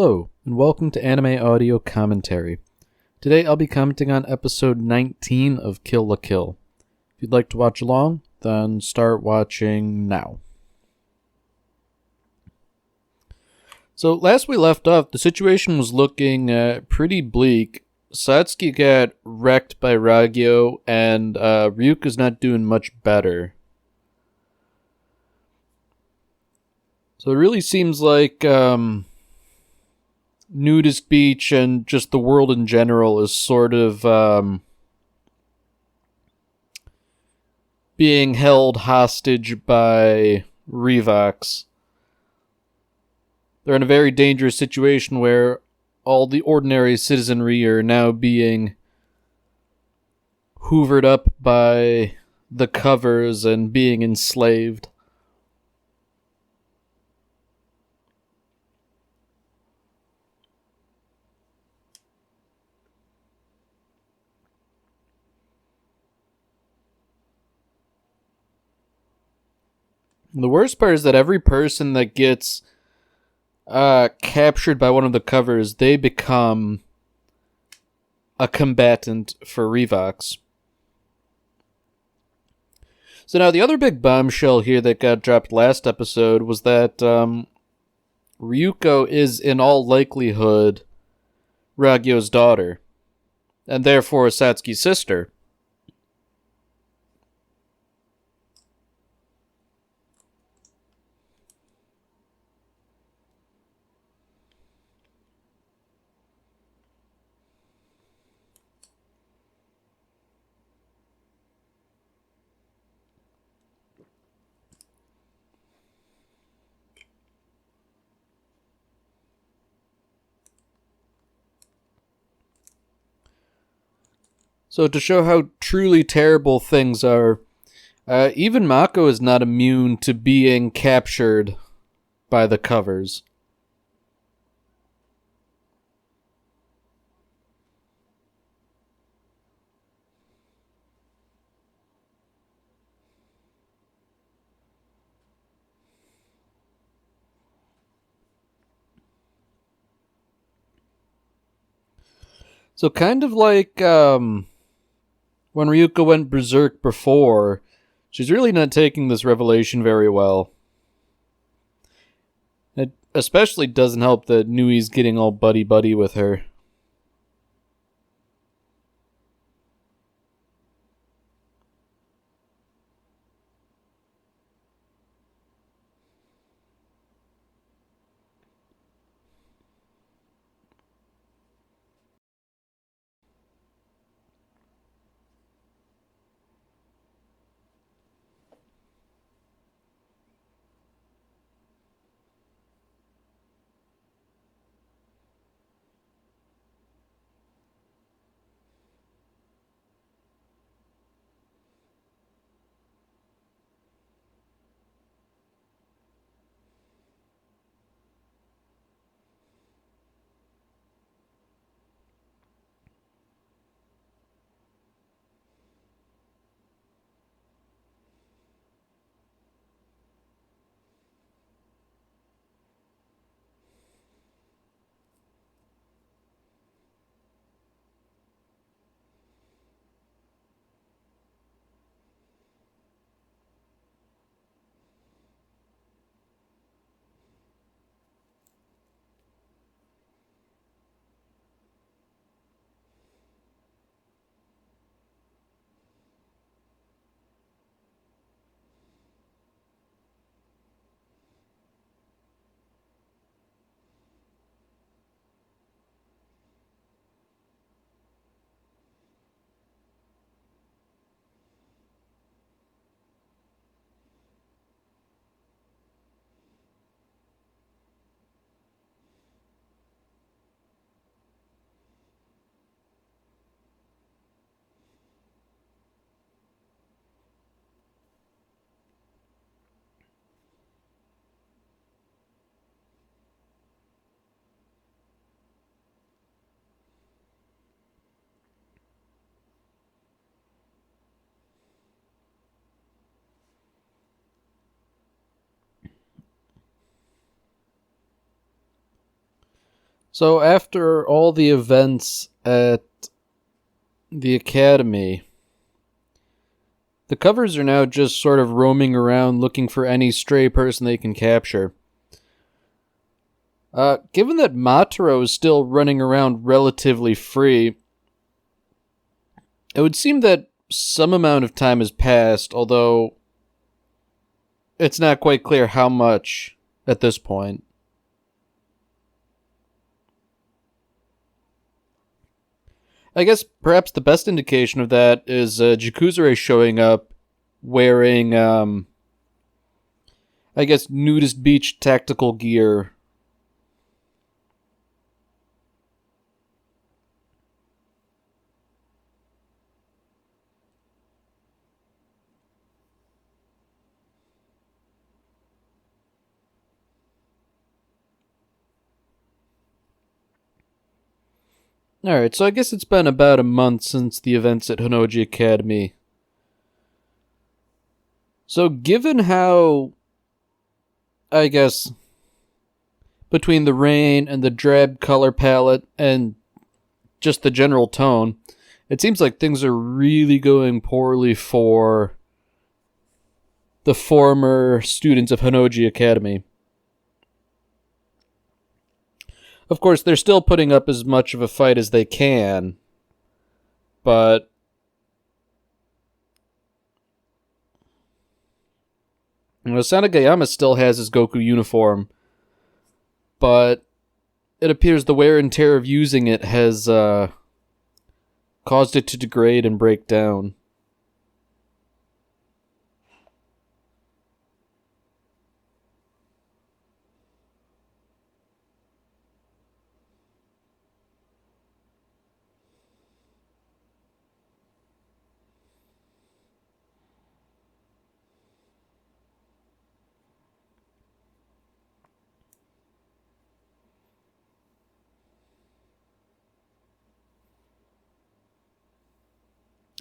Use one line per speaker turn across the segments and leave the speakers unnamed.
Hello, and welcome to Anime Audio Commentary. Today I'll be commenting on episode 19 of Kill la Kill. If you'd like to watch along, then start watching now. So last we left off, the situation was looking pretty bleak. Satsuki got wrecked by Ragyo, and Ryuka's not doing much better. So it really seems like Nudist Beach and just the world in general is sort of being held hostage by Revox. They're in a very dangerous situation where all the ordinary citizenry are now being hoovered up by the covers and being enslaved. The worst part is that every person that gets captured by one of the covers, they become a combatant for Revox. So now the other big bombshell here that got dropped last episode was that Ryuko is in all likelihood Ragyo's daughter, and therefore Satsuki's sister. So to show how truly terrible things are, even Mako is not immune to being captured by the covers. So kind of like when Ryuko went berserk before, she's really not taking this revelation very well. It especially doesn't help that Nui's getting all buddy-buddy with her. So after all the events at the academy, the covers are now just sort of roaming around looking for any stray person they can capture. Given that Mataro is still running around relatively free, it would seem that some amount of time has passed, although it's not quite clear how much at this point. I guess perhaps the best indication of that is Jakuzure showing up wearing, I guess, nudist beach tactical gear. Alright, so I guess it's been about a month since the events at Honnouji Academy. So given how, I guess, between the rain and the drab color palette and just the general tone, it seems like things are really going poorly for the former students of Honnouji Academy. Of course, they're still putting up as much of a fight as they can, but Sanagayama still has his Goku uniform, but it appears the wear and tear of using it has caused it to degrade and break down.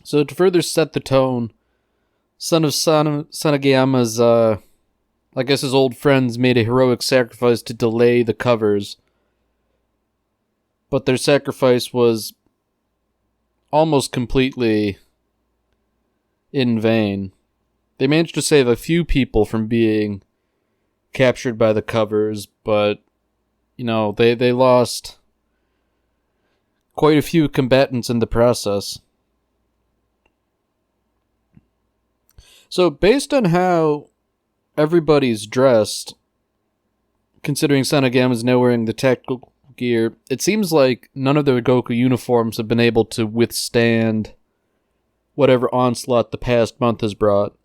So to further set the tone, son of Sanagayama's, I guess his old friends made a heroic sacrifice to delay the covers. But their sacrifice was almost completely in vain. They managed to save a few people from being captured by the covers, but, they lost quite a few combatants in the process. So, based on how everybody's dressed, considering Sanagama's now wearing the tactical gear, it seems like none of their Goku uniforms have been able to withstand whatever onslaught the past month has brought.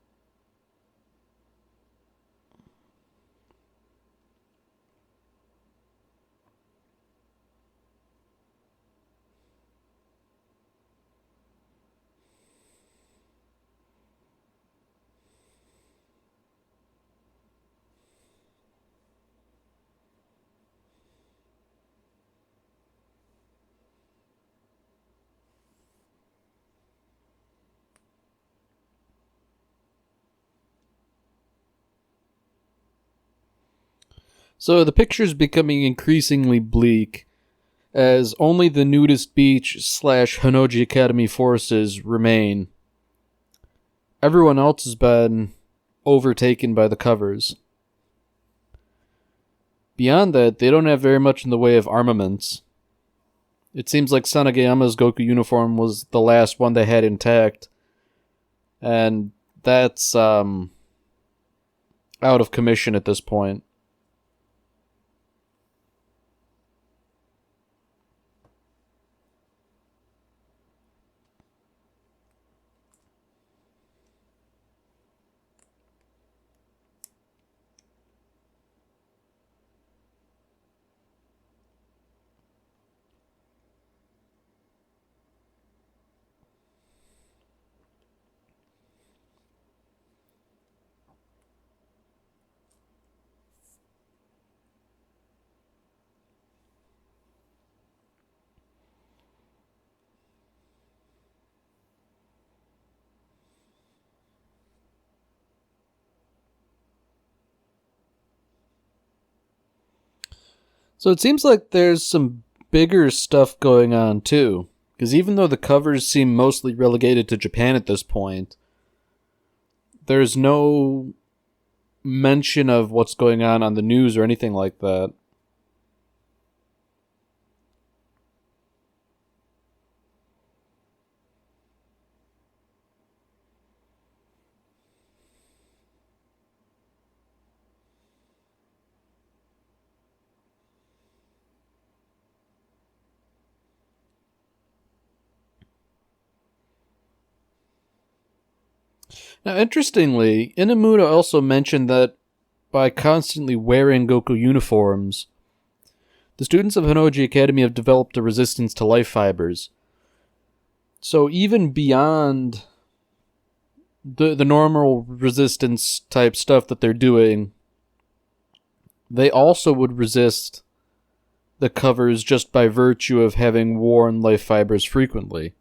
So the picture's becoming increasingly bleak, as only the nudist beach / Honnouji Academy forces remain. Everyone else has been overtaken by the covers. Beyond that, they don't have very much in the way of armaments. It seems like Sanagayama's Goku uniform was the last one they had intact, and that's out of commission at this point. So it seems like there's some bigger stuff going on too. Because even though the covers seem mostly relegated to Japan at this point, there's no mention of what's going on the news or anything like that. Now, interestingly, Inamuno also mentioned that by constantly wearing Goku uniforms, the students of Honnouji Academy have developed a resistance to life fibers. So even beyond the normal resistance type stuff that they're doing, they also would resist the covers just by virtue of having worn life fibers frequently.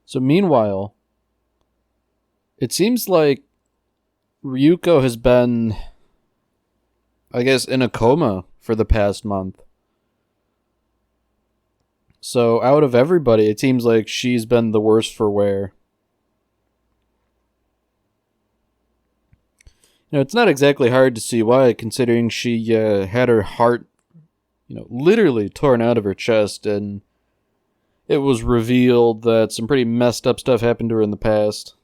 So meanwhile, it seems like Ryuko has been, I guess, in a coma for the past month. So out of everybody, it seems like she's been the worst for wear. It's not exactly hard to see why, considering she had her heart, literally torn out of her chest, and it was revealed that some pretty messed up stuff happened to her in the past.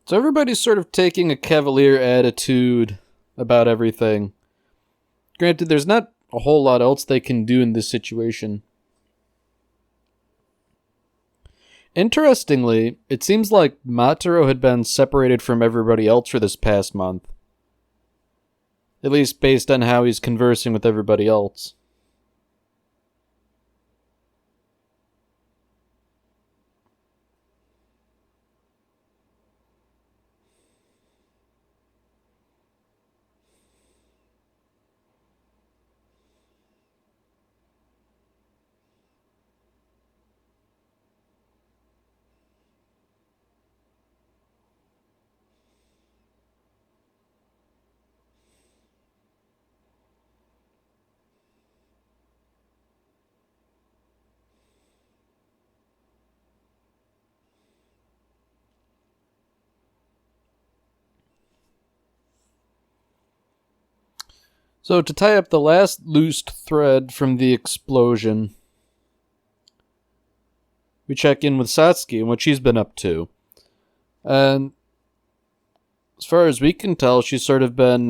So everybody's sort of taking a cavalier attitude about everything. Granted, there's not a whole lot else they can do in this situation. Interestingly, it seems like Mataro had been separated from everybody else for this past month. At least based on how he's conversing with everybody else. So to tie up the last loose thread from the explosion, we check in with Satsuki and what she's been up to. And as far as we can tell, she's sort of been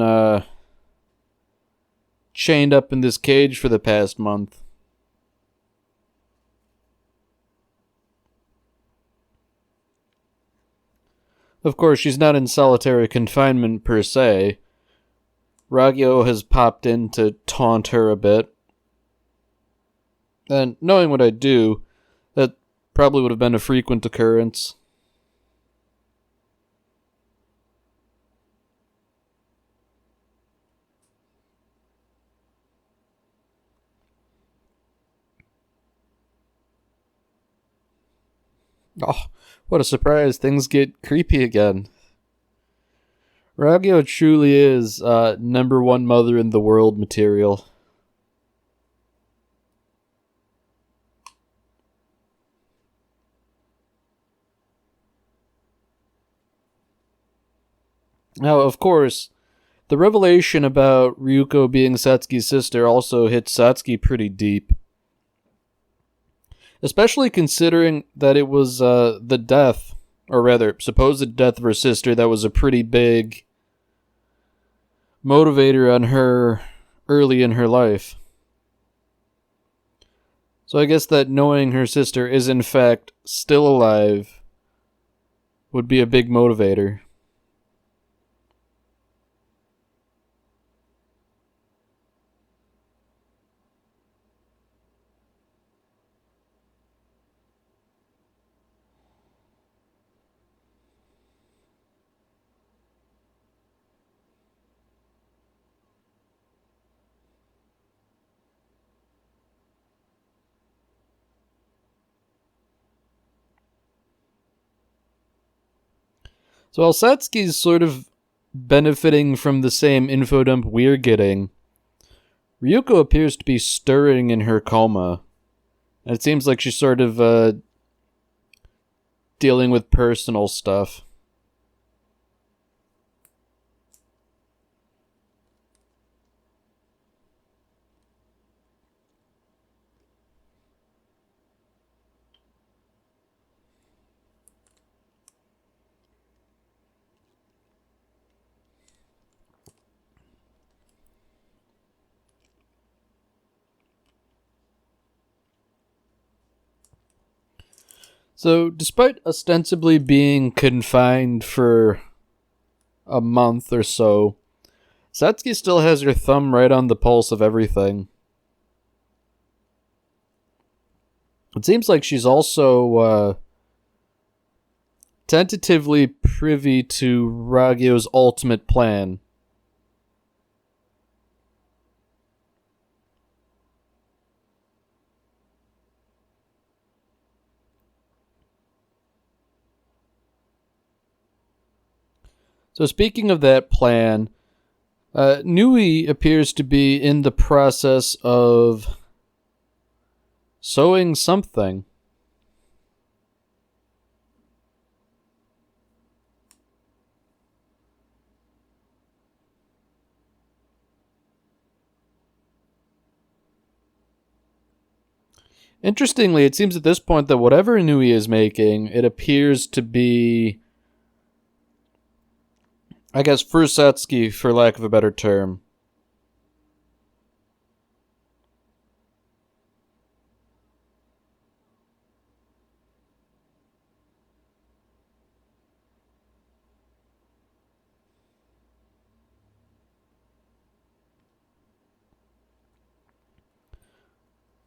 chained up in this cage for the past month. Of course, she's not in solitary confinement per se. Ragyo has popped in to taunt her a bit. And knowing what I do, that probably would have been a frequent occurrence. Oh, what a surprise. Things get creepy again. Ragyo truly is number one mother in the world material. Now, of course, The revelation about Ryuko being Satsuki's sister also hit Satsuki pretty deep. Especially considering that it was the death, or rather, supposed death of her sister that was a pretty big motivator on her early in her life. So I guess that knowing her sister is in fact still alive would be a big motivator. So while Satsuki's sort of benefiting from the same info dump we're getting, Ryuko appears to be stirring in her coma. And it seems like she's sort of dealing with personal stuff. So, despite ostensibly being confined for a month or so, Satsuki still has her thumb right on the pulse of everything. It seems like she's also tentatively privy to Ragyo's ultimate plan. So speaking of that plan, Nui appears to be in the process of sewing something. Interestingly, it seems at this point that whatever Nui is making, it appears to be, I guess, Furusatsuki, for lack of a better term.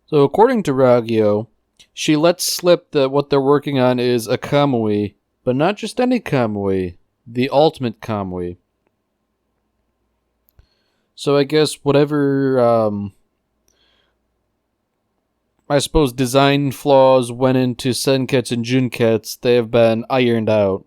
So according to Ragyo, she lets slip that what they're working on is a kamui, but not just any kamui, the ultimate kamui. So I guess whatever, I suppose, design flaws went into Senketsu and Junketsu, they have been ironed out.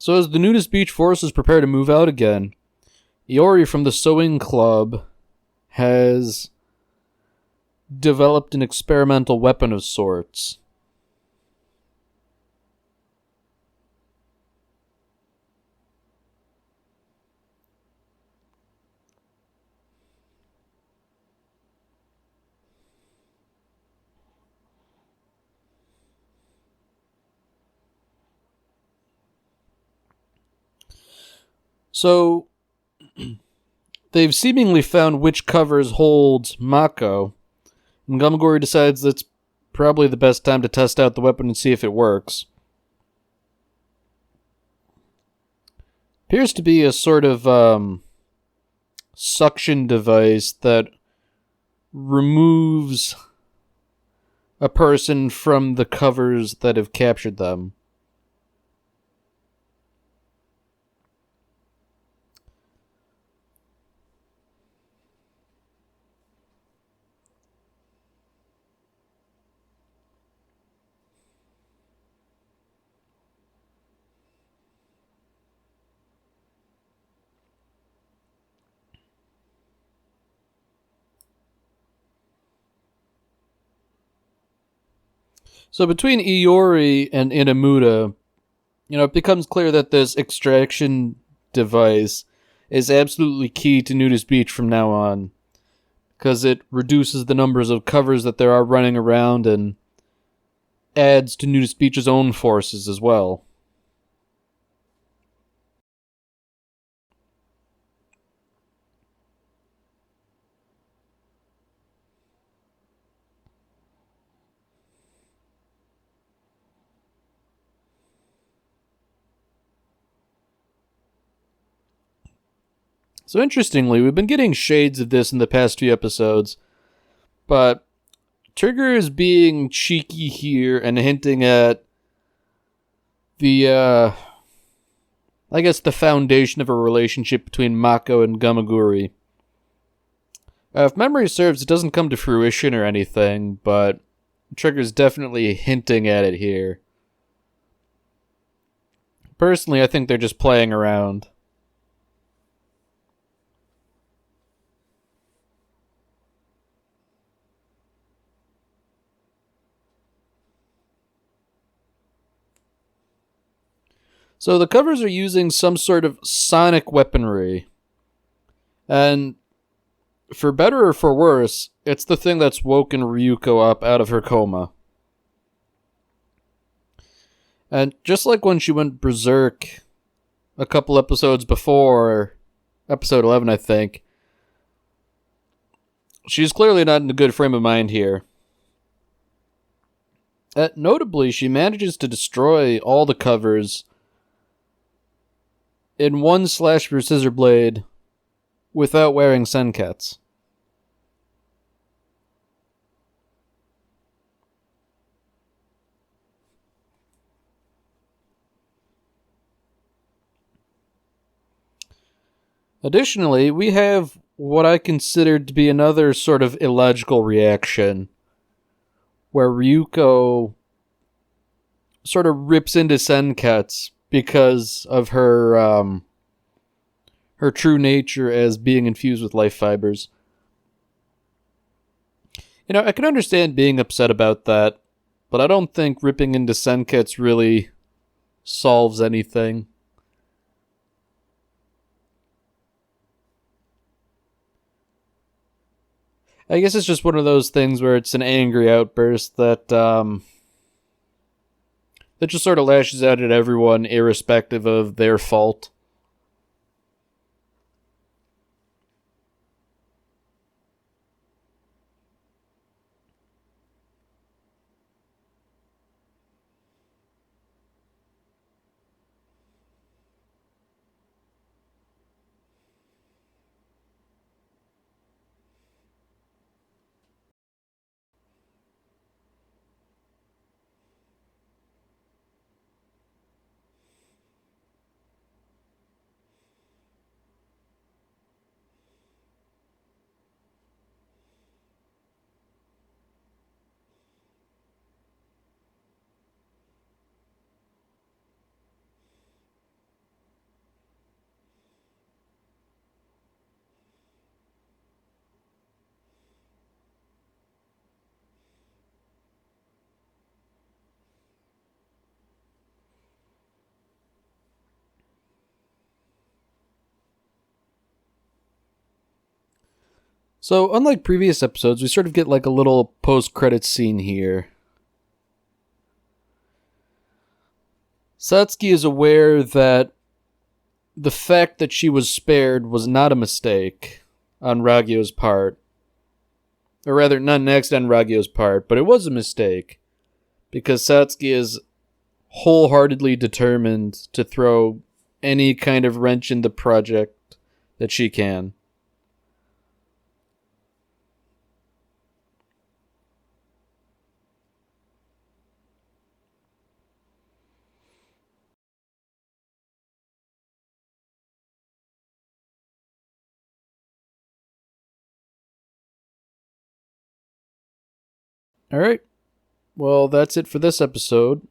So as the Nudist Beach forces prepare to move out again, Iori from the sewing club has developed an experimental weapon of sorts. So they've seemingly found which covers hold Mako, and Gamagori decides that's probably the best time to test out the weapon and see if it works. Appears to be a sort of suction device that removes a person from the covers that have captured them. So between Iori and Inamuda, it becomes clear that this extraction device is absolutely key to Nudist Beach from now on, because it reduces the numbers of covers that there are running around and adds to Nudist Beach's own forces as well. So interestingly, we've been getting shades of this in the past few episodes, but Trigger is being cheeky here and hinting at the, I guess, the foundation of a relationship between Mako and Gamaguri. If memory serves, it doesn't come to fruition or anything, but Trigger's definitely hinting at it here. Personally, I think they're just playing around. So the covers are using some sort of sonic weaponry. And for better or for worse, it's the thing that's woken Ryuko up out of her coma. And just like when she went berserk a couple episodes before, episode 11 I think, she's clearly not in a good frame of mind here. Notably, she manages to destroy all the covers in one slash for scissor blade without wearing senkets. Additionally, we have what I considered to be another sort of illogical reaction, where Ryuko sort of rips into senkets because of her true nature as being infused with life fibers. I can understand being upset about that, but I don't think ripping into senkets really solves anything. I guess it's just one of those things where it's an angry outburst that just sort of lashes out at everyone irrespective of their fault. So, unlike previous episodes, we sort of get like a little post-credits scene here. Satsuki is aware that the fact that she was spared was not a mistake on Ragyo's part. Or rather, not an accident on Ragyo's part, but it was a mistake. Because Satsuki is wholeheartedly determined to throw any kind of wrench in the project that she can. Alright, well, that's it for this episode.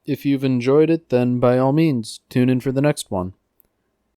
If you've enjoyed it, then by all means, tune in for the next one.